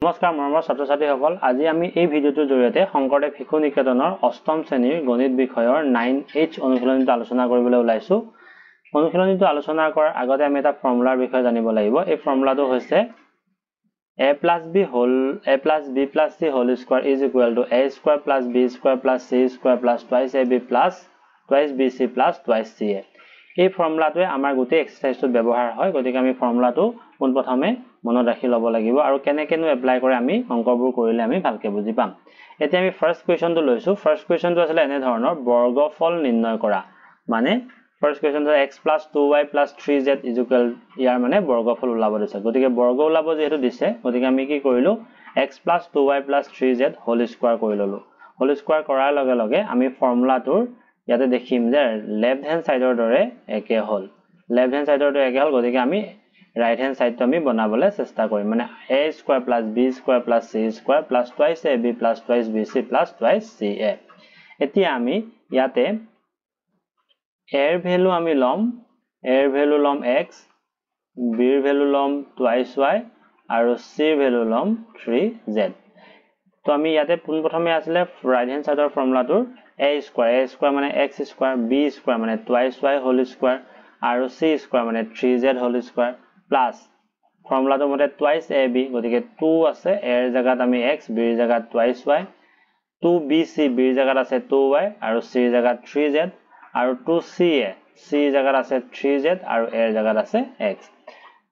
নমস্কাৰ মৰমৰ ছাত্ৰ-ছাত্ৰীসকল আজি আমি এই ভিডিঅটোৰ জৰিয়তে শংকৰদেৱ শিশু নিকেতনৰ অষ্টম শ্ৰেণীৰ গণিত বিষয়ৰ 9H অনুশীলনীটো আলোচনা কৰিবলৈ ওলাইছো অনুশীলনীটো আলোচনা কৰাৰ আগতে আমি এটা ফৰ্মুলাৰ বিষয়ে জানিব লাগিব এই ফৰ্মুলাটো হৈছে a plus b plus c whole square is equal to a square plus b square plus c square plus twice ab plus twice bc plus twice ca এই ফৰ্মুলাটোৱে আমাৰ গোটেই এক্সাৰসাইজটোত ব্যৱহাৰ হয় গতিকে আমি ফৰ্মুলাটো পোনপ্ৰথমে মনত ৰাখি ল'ব লাগিব আৰু কেনেকেনো এপ্লাই কৰে আমি অংকবোৰ কৰিলে আমি ভালকে বুজি পাম এতিয়া আমি ফাৰ্স্ট কোৱেশ্চনটো লৈছো ফাৰ্স্ট কোৱেশ্চনটো আছিল এনে ধৰণৰ বৰ্গফল নিৰ্ণয় কৰা মানে ফাৰ্স্ট কোৱেশ্চনটো x + 2y + 3z = ইয়াৰ মানে বৰ্গফল ওলাব দিছে গতিকে বৰ্গ ওলাব যেহেতু দিছে গতিকে আমি কি কৰিলো x + 2y + 3z whole square কৰি ললো হোল স্কয়াৰ কৰাৰ লগে লগে আমি ফৰ্মুলাটোৰ ইয়াতে দেখিম যে লেফট হ্যান্ড সাইডৰ দৰে একে হল লেফট হ্যান্ড সাইডৰ দৰে একে হল গতিকে আমি ৰাইট হ্যান্ড সাইডটো আমি বনাবলৈ চেষ্টা কৰিম মানে a square plus b square plus c square plus twice ab plus twice bc plus twice ca এতিয়া আমি ইয়াতে a এর ভ্যালু আমি লম a এর ভ্যালু লম x b এর ভ্যালু লম twice y আৰু c এৰ ভ্যালু লম 3z তো আমি ইয়াতে প্ৰথমে আসলে ৰাইট হ্যান্ড সাইডৰ ফৰ্মুলাটো a square মানে x square b square মানে twice y whole square আৰু c square মানে 3z whole square plus ফৰ্মুলাটো মতে twice ab গতিকে 2 আছে a এর জায়গাত আমি x b এর জায়গাত twice y 2bc b এর জায়গাত আছে 2y আৰু c এৰ জায়গাত 3z আৰু 2ca c এৰ জায়গাত আছে 3z আৰু a এৰ জায়গাত আছে x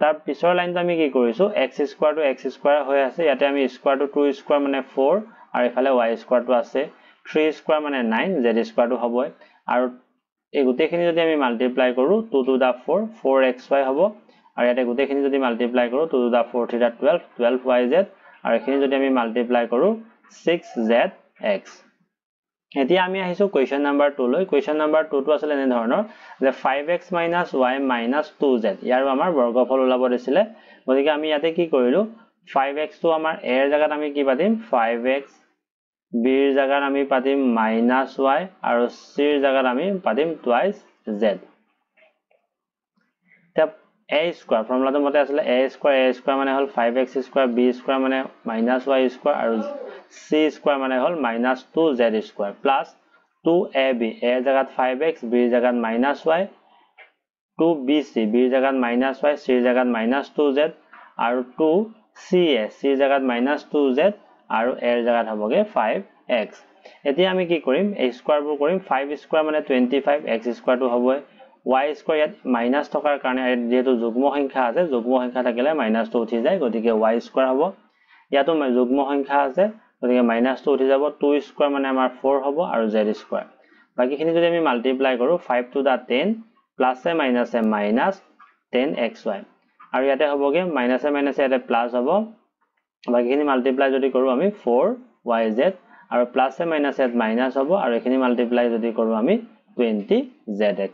তাৰ পিছৰ লাইনটো আমি কি কৰিছো x square to x square হৈ আছে ইয়াতে আমি square to 2 square মানে 4 আৰু ইফালে y square to আছে 3 square মানে 9 z square to হ'ব আৰু এই গোটেইখিনি যদি আমি মাল্টিপ্লাই কৰো 2 to the 4 4xy হ'ব আৰু ইয়াতে গোটেইখিনি যদি মাল্টিপ্লাই কৰো 2 to the 4 theta 12 12yz আৰু এখিনি যদি আমি মাল্টিপ্লাই কৰো 6zx এতিয়া আমি আহিছো কোৱেশ্চন নাম্বাৰ 2 লৈ কোৱেশ্চন নাম্বাৰ 2 টো আছিল এনে ধৰণৰ যে 5x - y - 2z ইয়াৰ আমাৰ বৰ্গফল ওলাব দিছিল গতিকে আমি ইয়াতে কি কৰিলো 5x টো আমাৰ a এৰ জায়গাত আমি কি পাতিম 5x b এৰ জায়গাত আমি পাতিম -y আৰু c এৰ জায়গাত আমি পাতিম twice z তা a square ফৰ্মুলাটো মতে আসলে a square মানে হল 5x square b square মানে -y square আৰু c square মানে হল -2z square plus 2ab a এর জায়গাত 5x b এর জায়গাত -y 2bc b এর জায়গাত -y c এর জায়গাত -2z আৰু 2ca c এৰ জায়গাত -2z আৰু a এৰ জায়গাত হবগে 5x এতিয়া আমি কি কৰিম a square বোৰ কৰিম 5 square মানে 25 x square টো হ'ব y square ইয়াত মাইনাস থকাৰ কাৰণে যেহেতু যুগ্ম সংখ্যা আছে যুগ্ম সংখ্যা থাকিলে মাইনাস টো উঠি যায় গতিকে y square হ'ব ইয়াতো যুগ্ম সংখ্যা আছে গতিকে মাইনাস টো উঠি যাব 2 square মানে আমাৰ 4 হ'ব আৰু z square বাকিখিনি যদি আমি মাল্টিপ্লাই কৰো 5 to the 10 plus A minus 10xy আৰু ইয়াতে হ'বগে মাইনাস ইয়াতে প্লাস হ'ব বাকিখিনি মাল্টিপ্লাই যদি কৰো আমি 4yz আৰু প্লাস এ ইয়াত মাইনাস হ'ব আৰু এখিনি মাল্টিপ্লাই যদি কৰো আমি 20zx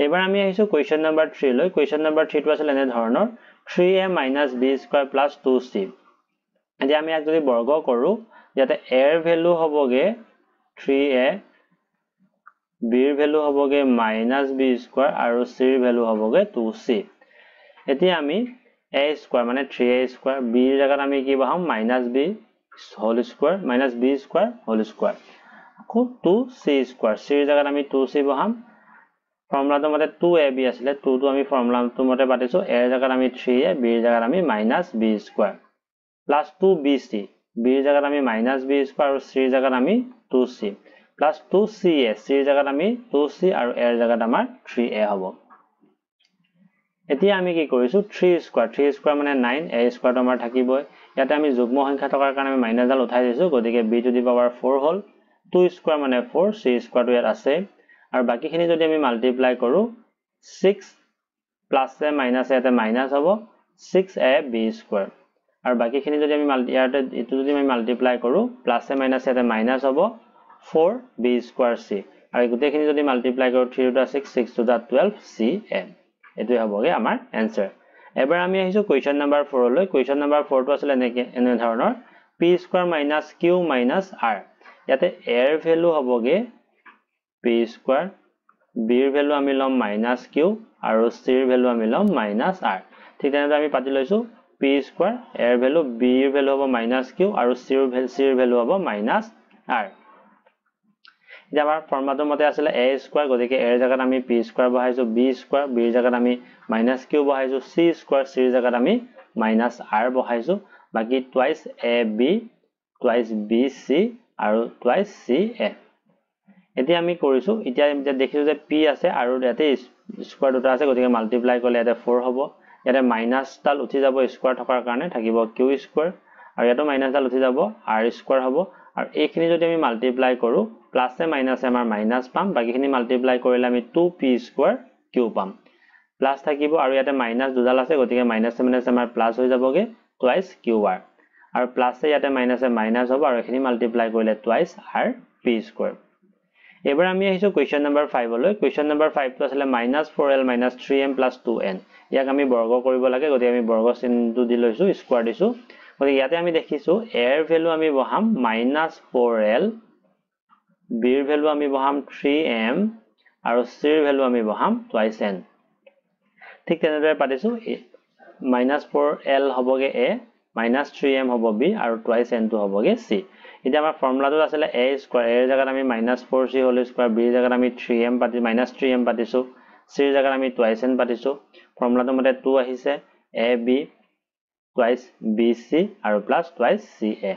এবাৰ আমি আহিছো কোৱেশ্চন নাম্বাৰ 3 লৈ কোৱেশ্চন নাম্বাৰ 3 টো আছিল এনে ধৰণৰ 3a - b square plus 2c এতিয়া আমি ইয়াক যদি বৰ্গ কৰো ইয়াতে a এৰ ভ্যালু হ'বগে 3a b এৰ ভ্যালু হ'বগে -b square আৰু c এৰ ভ্যালু হ'বগে 2c এতিয়া আমি a square মানে 3a square b এৰ জায়গাত আমি কি বহাম -b whole square -b square whole square আকৌ 2c square c এৰ জায়গাত আমি 2c বহাম ফৰ্মুলাটো মতে 2ab আছিল 2 টো আমি ফৰ্মুলাটো মতে পাতিছো a এৰ জায়গাত আমি 3a b এৰ জায়গাত আমি -b square plus 2bc b এৰ জায়গাত আমি -b square আৰু c এৰ জায়গাত আমি 2c plus 2ca c এৰ জায়গাত আমি 2c আৰু a এৰ জায়গাত আমাৰ 3a হ'ব এতিয়া আমি কি কৰিছো 3 square মানে 9 a square টো আমাৰ থাকিবই ইয়াতে আমি যুগ্ম সংখ্যা থকাৰ কাৰণে আমি মাইনাস ডাল উঠাই দিছো গতিকে b to the power 4 hall 2 square মানে 4 c square টো ইয়াত আছে আৰু বাকিখিনি যদি আমি মাল্টিপ্লাই কৰো 6 plus এ মাইনাস ইয়াতে মাইনাস হ'ব 6ab square আৰু বাকিখিনি যদি আমি ইয়াতে এটো যদি আমি মাল্টিপ্লাই কৰো প্লাস এ মাইনাস ইয়াতে মাইনাস হ'ব 4b square c আৰু গোটেইখিনি যদি মাল্টিপ্লাই কৰো 3 to the 6 6 to the 12 cm এটোই হ'বগে আমাৰ आंसर এবাৰ আমি আহিছো কোৱেশ্চন নাম্বাৰ 4 লৈ কোৱেশ্চন নাম্বাৰ 4 টো আছিল এনে ধৰণৰ p square minus q minus r ইয়াতে a এৰ ভ্যালু হ'বগে p square b এৰ ভ্যালু আমি লম -q আৰু c এৰ ভ্যালু আমি লম -r ঠিক তেনেদৰে আমি পাতি লৈছো p p square a ৰ ভ্যালু b ৰ ভ্যালু হ'ব -q আৰু c ৰ ভ্যালু হ'ব -r এতিয়া আমাৰ ফৰ্মুলাটোৰ মতে আছিল a স্কয়াৰ গতিকে a ৰ জায়গাত আমি p স্কয়াৰ বহাইছো b স্কয়াৰ b ৰ জায়গাত আমি -q বহাইছো c স্কয়াৰ c ৰ জায়গাত আমি -r বহাইছো বাকি টুৱাইস ab টুৱাইস bc আৰু টুৱাইস ca এতিয়া আমি কৰিছো এতিয়া দেখিছো যে p আছে আৰু ইয়াতে স্কয়াৰ দুটা আছে গতিকে মাল্টিপ্লাই কৰিলে ইয়াতে 4 হ'ব ইয়াতে মাইনাস ডাল উঠি যাব স্কয়াৰ থকাৰ কাৰণে থাকিব q স্কয়াৰ আৰু ইয়াতো মাইনাস ডাল উঠি যাব r স্কয়াৰ হ'ব আৰু এইখিনি যদি আমি মাল্টিপ্লাই কৰো প্লাস এ মাইনাস আমাৰ মাইনাস পাম বাকিখিনি মাল্টিপ্লাই কৰিলে আমি 2p স্কয়াৰ q পাম প্লাস থাকিব আৰু ইয়াতে মাইনাস দুডাল আছে গতিকে মাইনাস মাইনাস আমাৰ প্লাস হৈ যাবগে টুৱাইস qr আৰু প্লাস এ ইয়াতে মাইনাস এ মাইনাস হ'ব আৰু এখিনি মাল্টিপ্লাই কৰিলে টুৱাইস rp স্কয়াৰ এবাৰ আমি আহিছো কোৱেশ্চন নম্বৰ 5 লৈ কোৱেশ্চন নম্বৰ 5 টো আছিল -4l - 3m + 2n ইয়াক আমি বৰ্গ কৰিব লাগে গতিকে আমি বৰ্গ চিহ্নটো দি লৈছো স্কয়াৰ দিছো গতিকে ইয়াতে আমি দেখিছো a ৰ ভ্যালু আমি বহাম -4l b ৰ ভ্যালু আমি বহাম 3m আৰু c ৰ ভ্যালু আমি বহাম টুৱাইস n ঠিক তেনেদৰে পাতিছো -4l হ'বগে a -3m হ'ব b আৰু টুৱাইস n টো হ'বগে c এতিয়া আমাৰ ফৰ্মুলাটো আছিল a স্কয়াৰ a ৰ জায়গাত আমি -4c হোল স্কয়াৰ b ৰ জায়গাত আমি 3m পাতি -3m পাতিছো c ৰ জায়গাত আমি টুৱাইস n পাতিছো ফৰ্মুলাটোৰ মতে 2 আহিছে ab টুৱাইস bc আৰু প্লাস টুৱাইস ca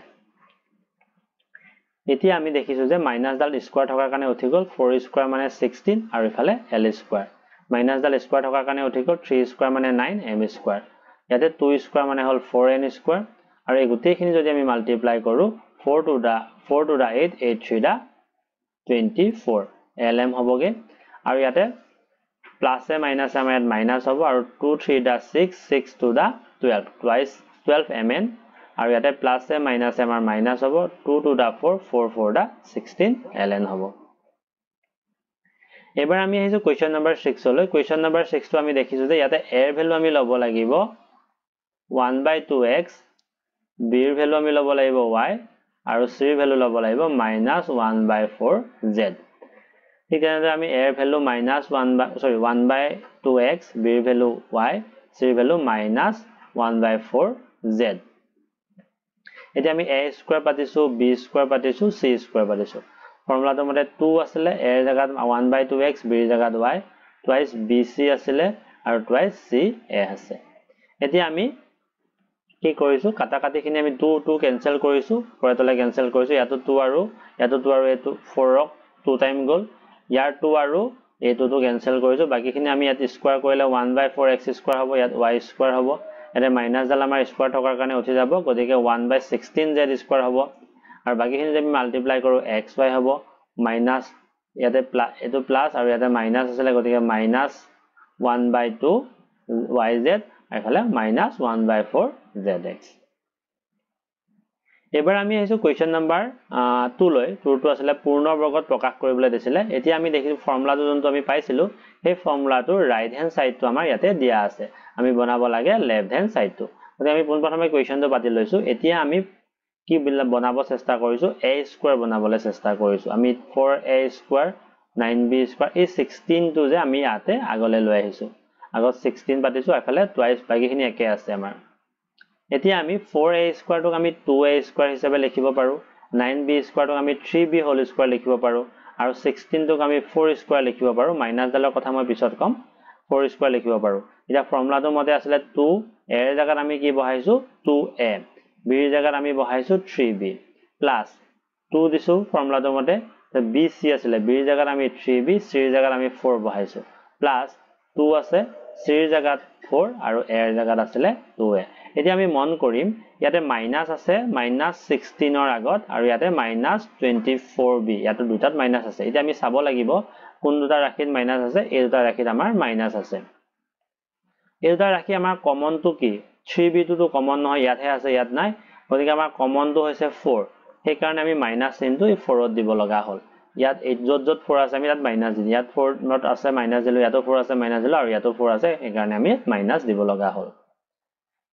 এতিয়া আমি দেখিছো যে মাইনাস ডাল স্কয়াৰ থকাৰ কাৰণে উঠি গল 4 স্কয়াৰ মানে 16 আৰু ইফালে l স্কয়াৰ মাইনাস ডাল স্কয়াৰ থকাৰ কাৰণে উঠি গল 3 স্কয়াৰ মানে 9m স্কয়াৰ ইয়াতে 2 স্কয়াৰ মানে হল 4n স্কয়াৰ আৰু এই গোটেইখিনি যদি আমি মাল্টিপ্লাই কৰো 4 to the 8 8 3 the 24 lm হ'বগে আৰু ইয়াতে প্লাস এ মাইনাস আমাৰ মাইনাস হ'ব আৰু 2 3 the 6 6 to the 12 twice 12 mn আৰু ইয়াতে প্লাস এ মাইনাস আমাৰ মাইনাস হ'ব 2 to the 4 4 4 the 16 ln হ'ব এবাৰ আমি আহিছো কোৱেশ্চন নম্বৰ 6 লৈ কোৱেশ্চন নম্বৰ 6 টো আমি দেখিছো যে ইয়াতে a ৰ ভ্যালু আমি ল'ব লাগিব 1/2x b ৰ ভ্যালু আমি ল'ব লাগিব y আৰু c ৰ ভ্যালু ল'ব লাগিব -1/4z ঠিক তেনেদৰে আমি a ৰ ভ্যালু 1/2x b ৰ ভ্যালু y c ৰ ভ্যালু -1/4z এতিয়া আমি a স্কয়াৰ পাতিছো b স্কয়াৰ পাতিছো c স্কয়াৰ পাতিছো ফৰ্মুলাটোৰ মতে 2 আছিল a ৰ জায়গাত 1/2x b ৰ জায়গাত y টুৱাইস bc আছিল আৰু টুৱাইস ca আছে এতিয়া আমি কি কৰিছো কাটা কাটিখিনি আমি 2 2 কেনসেল কৰিছো পৰতলে কেনসেল কৰিছো ইয়াতো 2 আৰু এটো 4 ক 2 টাইম গল ইয়াৰ 2 আৰু এটো 2 কেনসেল কৰিছো বাকিখিনি আমি ইয়াত স্কয়াৰ কৰিলে 1/4x স্কয়াৰ হ'ব ইয়াত y স্কয়াৰ হ'ব এতে মাইনাস ডাল আমাৰ স্কয়াৰ থকাৰ কাৰণে উঠি যাব গতিকে 1/16z স্কয়াৰ হ'ব আৰু বাকিখিনি যদি আমি মাল্টিপ্লাই কৰো xy হ'ব মাইনাস ইয়াতে এটো প্লাস আৰু ইয়াতে মাইনাস আছিল গতিকে -1/2yz এফালে -1/4zx এবাৰ আমি আহিছো কোৱেশ্চন নম্বৰ 2 লৈ 2 টো আছিল পূৰ্ণ বৰ্গত প্ৰকাশ কৰিবলৈ দিছিলে এতিয়া আমি দেখিছো ফৰ্মুলাটো যোনটো আমি পাইছিলো সেই ফৰ্মুলাটোৰ ৰাইট হ্যান্ড সাইডটো আমাৰ ইয়াতে দিয়া আছে আমি বনাব লাগে লেফট হ্যান্ড সাইডটো গতিকে আমি পোনপ্ৰথমে কোৱেশ্চনটো পাতি লৈছো এতিয়া আমি কি বনাব চেষ্টা কৰিছো a স্কয়াৰ বনাবলৈ চেষ্টা কৰিছো আমি 4a স্কয়াৰ 9b স্কয়াৰ এই 16 টো যে আমি ইয়াতে আগলৈ লৈ আহিছো আগত 16 পাতিছো এফালে টুৱাইস বাকিখিনি একে আছে আমাৰ এতিয়া আমি 4a স্কয়াৰ টোক আমি 2a স্কয়াৰ হিচাপে লিখিব পাৰো 9b স্কয়াৰ টোক আমি 3b হোল স্কয়াৰ লিখিব পাৰো আৰু 16 টোক আমি 4 স্কয়াৰ লিখিব পাৰো মাইনাস ডালৰ কথা মই পিছত কম 4 স্কয়াৰ লিখিব পাৰো এটা ফৰ্মুলাটোৰ মতে আছিল 2 a ৰ জায়গাত আমি কি বহাইছো 2a b ৰ জায়গাত আমি বহাইছো 3b প্লাস 2 দিছো ফৰ্মুলাটোৰ মতে bc আছিল b ৰ জায়গাত আমি 3b c ৰ জায়গাত আমি 4 বহাইছো প্লাস 2 আছে c ৰ জায়গাত 4 আৰু a ৰ জায়গাত আছিল 2a এতিয়া আমি মন কৰিম ইয়াতে মাইনাস আছে -16 ৰ আগত আৰু ইয়াতে -24b ইয়াতে দুটাত মাইনাস আছে এতিয়া আমি চাব লাগিব কোন দুটা ৰাখিত মাইনাস আছে এই দুটা ৰাখিত আমাৰ মাইনাস আছে এই দুটা ৰাখি আমাৰ কমন টো কি 3b টো কমন নহয় ইয়াতহে আছে ইয়াত নাই গতিকে আমাৰ কমন টো হৈছে 4 সেই কাৰণে আমি মাইনাস চিহ্নটো এই 4 ত দিব লগা হ'ল ইয়াত যত 4 আছে আমি তাত মাইনাস দিম ইয়াত 4 নট আছে মাইনাস দিলো ইয়াতো 4 আছে মাইনাস দিলো আৰু ইয়াতো 4 আছে এই কাৰণে আমি মাইনাস দিব লগা হ'ল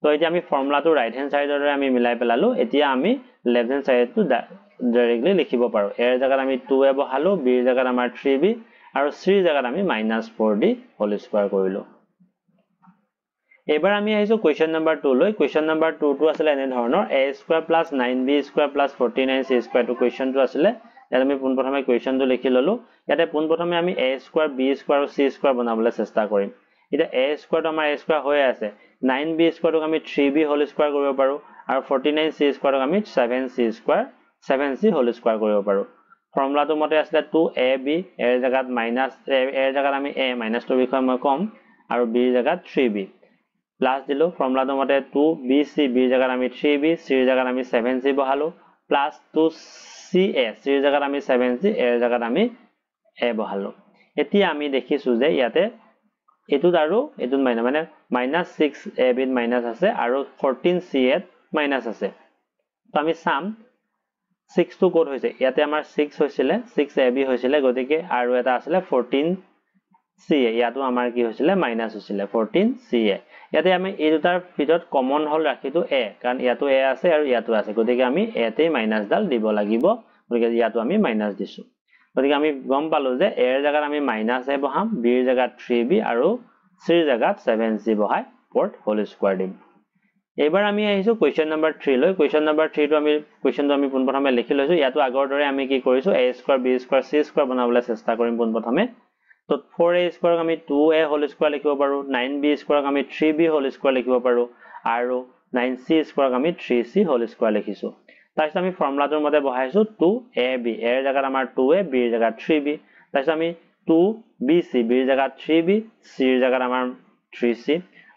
তো এতিয়া আমি ফৰ্মুলাটো ৰাইট হ্যান্ড সাইডৰে আমি মিলাই পেলালো এতিয়া আমি লেফট হ্যান্ড সাইডটো ডাইৰেক্টলি লিখিব পাৰো a ৰ জায়গাত আমি 2a বহালো b ৰ জায়গাত আমাৰ 3b আৰু c ৰ জায়গাত আমি -4d হোল স্কয়াৰ কৰিলো এবাৰ আমি আহিছো কোৱেশ্চন নম্বৰ 2 লৈ কোৱেশ্চন নম্বৰ 2 টো আছিল এনে ধৰণৰ a square plus 9b square plus 49c square টো কোৱেশ্চনটো আছিল ইয়াত আমি পোনপ্ৰথমে কোৱেশ্চনটো লিখি ললো ইয়াতে পোনপ্ৰথমে আমি a স্কয়াৰ b স্কয়াৰ আৰু c স্কয়াৰ বনাবলৈ চেষ্টা কৰিম এটা a স্কয়াৰটো আমাৰ a স্কয়াৰ হৈ আছে 9b স্কয়াৰটো আমি 3b হোল স্কয়াৰ কৰিব পাৰো আৰু 49c স্কয়াৰটো আমি 7c square 7c whole square কৰিব পাৰো ফৰ্মুলাটো মতে আছিল 2ab এৰ জাগাত মাইনাস এৰ জাগাত আমি a মাইনাস টো বিষয় মই কম আৰু b জাগাত 3b প্লাস দিলো ফৰ্মুলাটো মতে 2bc b জাগাত আমি 3b c জাগাত আমি 7c বহালো প্লাস 2ca c জাগাত আমি 7c এৰ জাগাত আমি a বহালো এতিয়া আমি দেখিছো যে ইয়াতে এটুত আৰু এটুত মানে -6ab ত মাইনাস আছে আৰু 14c ত মাইনাস আছে তো আমি সাম 6 টো কোড হৈছে ইয়াতে আমাৰ 6 হৈছিলে 6ab হৈছিলে গতিকে আৰু এটা আছিল 14c ইয়াতো আমাৰ কি হৈছিলে মাইনাস হৈছিলে 14c ইয়াতে আমি এই দুটাৰ ভিতৰত কমন হল ৰাখিটো a কাৰণ ইয়াতো a আছে আৰু ইয়াতো আছে গতিকে আমি a তে মাইনাস ডাল দিব লাগিব গতিকে ইয়াতো আমি মাইনাস দিছো গতিকে আমি গম পালো যে a এর জায়গাত আমি -a বহাম b এর জায়গাত 3b আৰু c এৰ জায়গাত 7c বহাই পৰত হোল স্কয়াৰ দিম এবাৰ আমি আহিছো কোৱেশ্চন নম্বৰ 3 লৈ কোৱেশ্চন নম্বৰ 3 টো আমি কোৱেশ্চনটো আমি পোনপ্ৰথমে লিখি লৈছো ইয়াতো আগৰ দৰে আমি কি কৰিছো a square b square c square বনাবলৈ চেষ্টা কৰিম পোনপ্ৰথমে তো 4a স্কয়াৰ আমি 2a হোল স্কয়াৰ লিখিব পাৰো 9b স্কয়াৰ আমি 3b হোল স্কয়াৰ লিখিব পাৰো আৰু 9c স্কয়াৰ আমি 3c হোল স্কয়াৰ লিখিছো তাৰপিছত আমি ফৰ্মুলাটোৰ মতে বহাইছো 2ab এৰ জাগাত আমাৰ 2a b এৰ জাগাত 3b তাৰপিছত আমি 2bc b এৰ জাগাত 3b c এৰ জাগাত আমাৰ 3c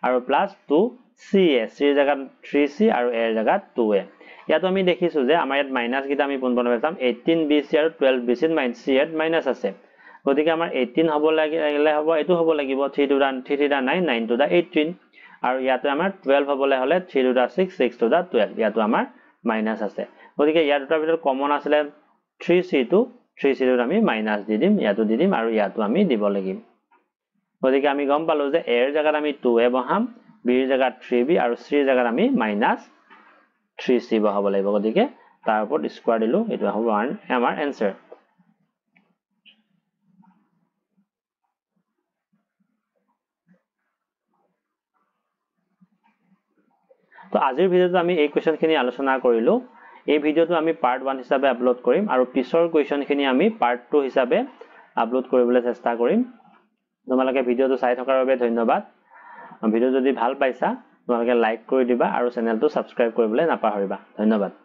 আৰু প্লাস 2ca c এৰ জাগাত 3c আৰু a এৰ জাগাত 2a ইয়াতো আমি দেখিছো যে আমাৰ ইয়াত মাইনাস গিটা আমি পোনপ্ৰথমে চাম 18bc আৰু 12bc - c এত মাইনাস আছে গতিকে আমাৰ 18 হ'ব লাগিলে হ'ব এটো হ'ব লাগিব 3 to the 9 9 to the 18 আৰু ইয়াতে আমাৰ 12 হ'বলে হলে 3 to the 6 6 to the 12 ইয়াতো আমাৰ মাইনাস আছে গতিকে ইয়াৰ দুটাৰ ভিতৰত কমন আছিল 3c টো আমি মাইনাস দি দিম ইয়াতো দি দিম আৰু ইয়াতো আমি দিব লাগিব গতিকে আমি গম পালো যে a এৰ জাগাত আমি 2a বহাম b এৰ জাগাত 3b আৰু c এৰ জাগাত আমি -3c বহাব লাগিব গতিকে তাৰ ওপৰত স্কয়াৰ দিলো এটো হ'ব আমাৰ आंसर তো আজিৰ ভিডিওটো আমি এই কোৱেশ্চনখিনি আলোচনা কৰিলো এই ভিডিওটো আমি পাৰ্ট 1 হিচাপে আপলোড কৰিম আৰু পিছৰ কোৱেশ্চনখিনি আমি পাৰ্ট 2 হিচাপে আপলোড কৰিবলৈ চেষ্টা কৰিম তোমালোকে ভিডিওটো চাই থকাৰ বাবে ধন্যবাদ ভিডিও যদি ভাল পাইছা তোমালোকে লাইক কৰি দিবা আৰু চেনেলটো সাবস্ক্ৰাইব কৰিবলৈ নাপাহৰিবা ধন্যবাদ